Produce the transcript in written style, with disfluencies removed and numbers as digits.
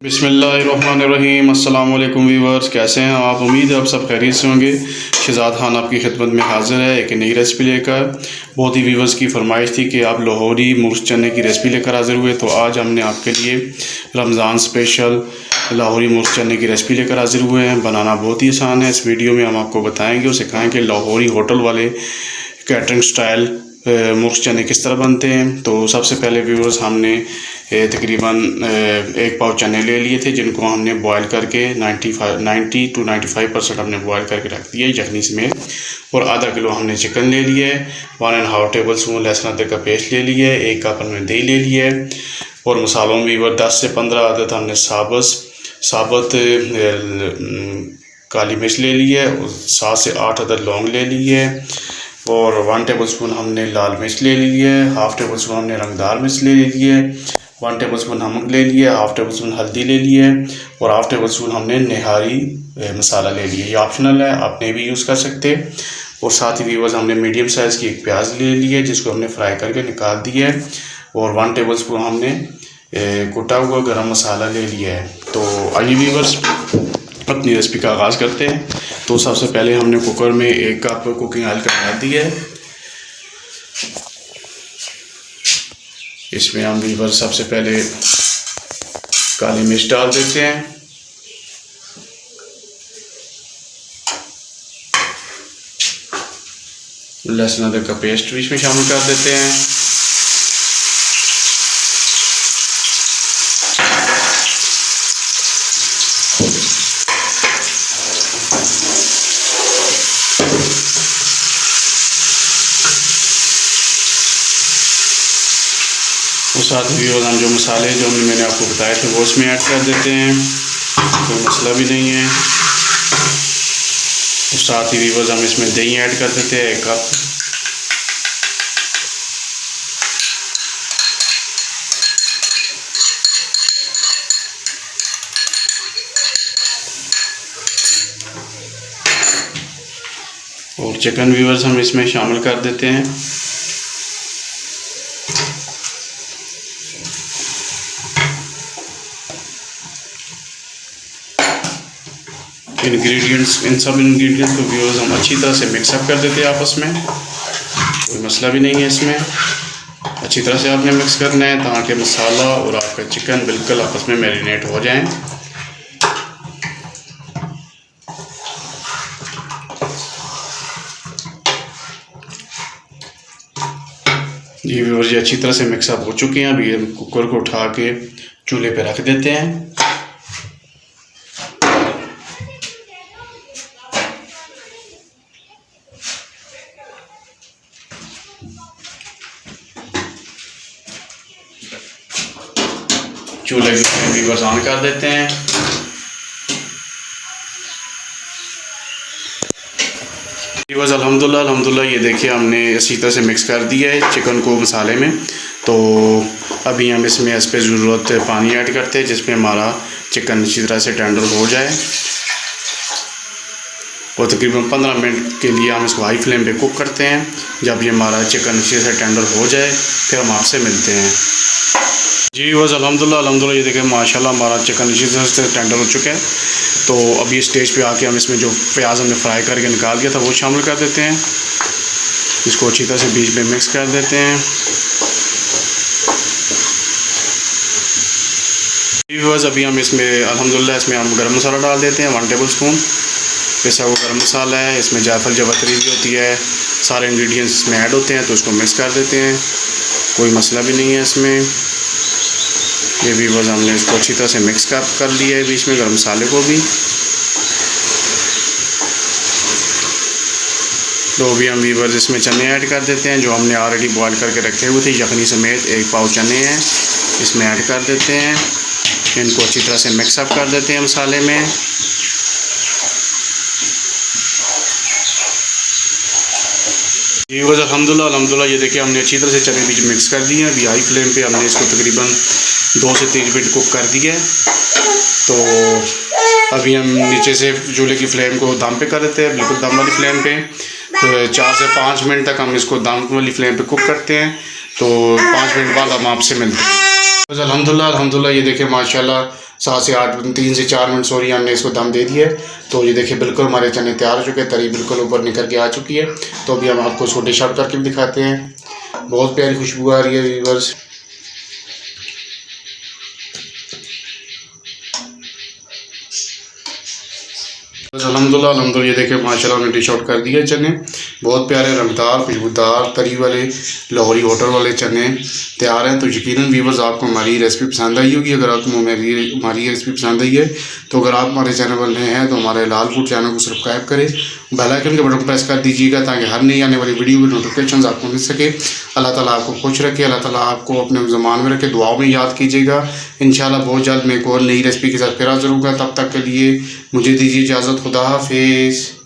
बिस्मिल्लाहिर्रहमानिर्रहीम। अस्सलाम वालेकुम व्यूअर्स, कैसे हैं आप? उम्मीद है आप सब खैरियत से होंगे। शहजाद खान आपकी खिदमत में हाज़िर है एक नई रेसिपी लेकर। बहुत ही व्यूअर्स की फरमाइश थी कि आप लाहौरी मुर्ग चने की रेसिपी लेकर हाज़िर हुए, तो आज हमने आपके लिए रमज़ान स्पेशल लाहौरी मुर्ग चने की रेसिपी लेकर हाज़िर हुए हैं। बनाना बहुत ही आसान है। इस वीडियो में हम आपको बताएँगे और सिखाएँगे लाहौरी होटल वाले कैटरिंग स्टाइल मुर्ग चने किस तरह बनते हैं। तो सबसे पहले व्यूअर्स हमने तकरीबन 1 पाव चने ले लिए थे, जिनको हमने बॉयल करके 90 to 95% हमने बॉयल करके रख दिया यखनी समेत। और आधा किलो हमने चिकन ले लिए, 1.5 टेबल स्पून लहसुन अदरक का पेस्ट ले लिए, 1 कप हमने दही ले लिए। और मसालों में व्यूअर 10 से 15 अदद हमने साबुत काली मिर्च ले ली है, 7 से 8 अदद लौंग ले ली है, और 1 टेबल स्पून हमने लाल मिर्च ले ली है, 1/2 टेबल स्पून हमने रंगदार मिर्च ले ली है, 1 टेबल स्पून नमक ले लिया, 1/2 टेबल स्पून हल्दी ले ली है, और 1/2 टेबल स्पून हमने निहारी मसाला ले लिया। ये ऑप्शनल है, आप नहीं भी यूज़ कर सकते। और साथ ही व्यूअर्स हमने मीडियम साइज़ की एक प्याज ले ली है, जिसको हमने फ्राई करके निकाल दिया है, और 1 टेबल स्पून हमने कुटा हुआ गरम मसाला ले लिया है। तो आइए व्यूअर्स अपनी रेसिपी का आगाज़ करते हैं। तो सबसे पहले हमने कुकर में 1 कप कुकिंग ऑयल का डाल दिया है। इसमें हम व्यूअर सबसे पहले काली मिर्च डाल देते हैं, लहसुन अदरक का पेस्ट भी इसमें शामिल कर देते हैं, और साथ ही हम जो मसाले जो मैंने आपको बताए थे वो इसमें ऐड कर देते हैं, कोई मसला भी नहीं है। और साथ ही व्यूअर्स हम इसमें दही ऐड कर देते हैं 1 कप। और चिकन व्यूअर्स हम इसमें शामिल कर देते हैं। इन सब इंग्रेडिएंट्स को व्यूअर्स हम अच्छी तरह से मिक्सअप कर देते हैं आपस में, कोई मसला भी नहीं है इसमें। अच्छी तरह से आपने मिक्स करना है ताकि मसाला और आपका चिकन बिल्कुल आपस में मैरिनेट हो जाएं। ये व्यूअर्स अच्छी तरह से मिक्सअप हो चुके हैं। अभी हम कुकर को उठा के चूल्हे पे रख देते हैं। चूल्हे की फ्लेम भी बस ऑन कर देते हैं। बस अल्हम्दुलिल्लाह ये देखिए हमने इसी तरह से मिक्स कर दिया है चिकन को मसाले में। तो अभी हम इसमें इस पर ज़रूरत पानी ऐड करते हैं, जिसमें हमारा चिकन अच्छी तरह से टेंडर हो जाए। और तकरीबन 15 मिनट के लिए हम इसको हाई फ्लेम पे कुक करते हैं। जब ये हमारा चिकन अच्छे से टेंडर हो जाए फिर हम आपसे मिलते हैं। जी बस अल्हम्दुलिल्लाह ये देखिए माशाल्लाह हमारा चिकन अच्छी तरह से टेंडर हो चुका है। तो अभी स्टेज पे आके हम इसमें जो प्याज हमने फ्राई करके निकाल दिया था वो शामिल कर देते हैं। इसको अच्छी तरह से बीच में मिक्स कर देते हैं। बस अभी हम इसमें अल्हम्दुलिल्लाह इसमें हम गरम मसाला डाल देते हैं, 1 टेबल स्पून पिसा हुआ गरम मसाला है। इसमें जायफल जवतरी भी होती है, सारे इंग्रेडिएंट्स इसमें ऐड होते हैं। तो इसको मिक्स कर देते हैं, कोई मसला भी नहीं है इसमें। ये भी बस हमने इसको अच्छी तरह से मिक्स कर लिया है बीच में गरम मसाले को भी। तो अभी हम व्यूअर्स इसमें चने ऐड कर देते हैं, जो हमने ऑलरेडी बॉयल करके रखे हुए थे यखनी समेत 1 पाव चने हैं, इसमें ऐड कर देते हैं। इनको अच्छी तरह से मिक्सअप कर देते हैं मसाले में। व्यूअर्स अल्हम्दुलिल्लाह ये देखिए हमने अच्छी तरह से चने बीच मिक्स कर दिए हैं। अभी हाई फ्लेम पे हमने इसको तकरीबन 2 से 3 मिनट कुक कर दिया है। तो अभी हम नीचे से चूल्हे की फ्लेम को दम पे कर देते हैं, बिल्कुल दम वाली फ्लेम पे। तो 4 से 5 मिनट तक हम इसको दम वाली फ्लेम पे कुक करते हैं। तो 5 मिनट बाद हम आपसे मिलते हैं। बस अल्हम्दुलिल्लाह ये देखिए माशाल्लाह 3 से 4 मिनट सॉरी हमने इसको दम दे दिया है। तो ये देखिए बिल्कुल हमारे चने तैयार हो चुके हैं, तरी बिल्कुल ऊपर निकल के आ चुकी है। तो अभी हम आपको इसको डिश आउट करके भी दिखाते हैं। बहुत प्यारी खुशबू आ रही है व्यूअर्स। अल्हम्दुलिल्लाह ये देखे माशाल्लाह हमने डिश आउट कर दिया चने। बहुत प्यारे रंगदार खुशबूदार तरी वाले लाहौरी होटल वाले चने तैयार हैं। तो यकीनन व्यूअर्स आपको हमारी रेसिपी पसंद आई होगी। अगर आपको हमारी रेसिपी पसंद आई है तो अगर आप हमारे चैनल पर नए हैं तो हमारे लाल फूड चैनल को सब्सक्राइब करें, बेल आइकन के बटन को प्रेस कर दीजिएगा ताकि हर नई आने वाली वीडियो की नोटिफिकेशन आपको मिल सके। अल्लाह ताला आपको खुश रखे, अल्लाह ताला आपको अपने ज़मान में रखे, दुआओं में याद कीजिएगा। इंशाल्लाह बहुत जल्द मैं एक और नई रेसिपी के साथ फिर हाज़िर होऊंगा। तब तक के लिए मुझे दीजिए इजाज़त। खुदा हाफिज़।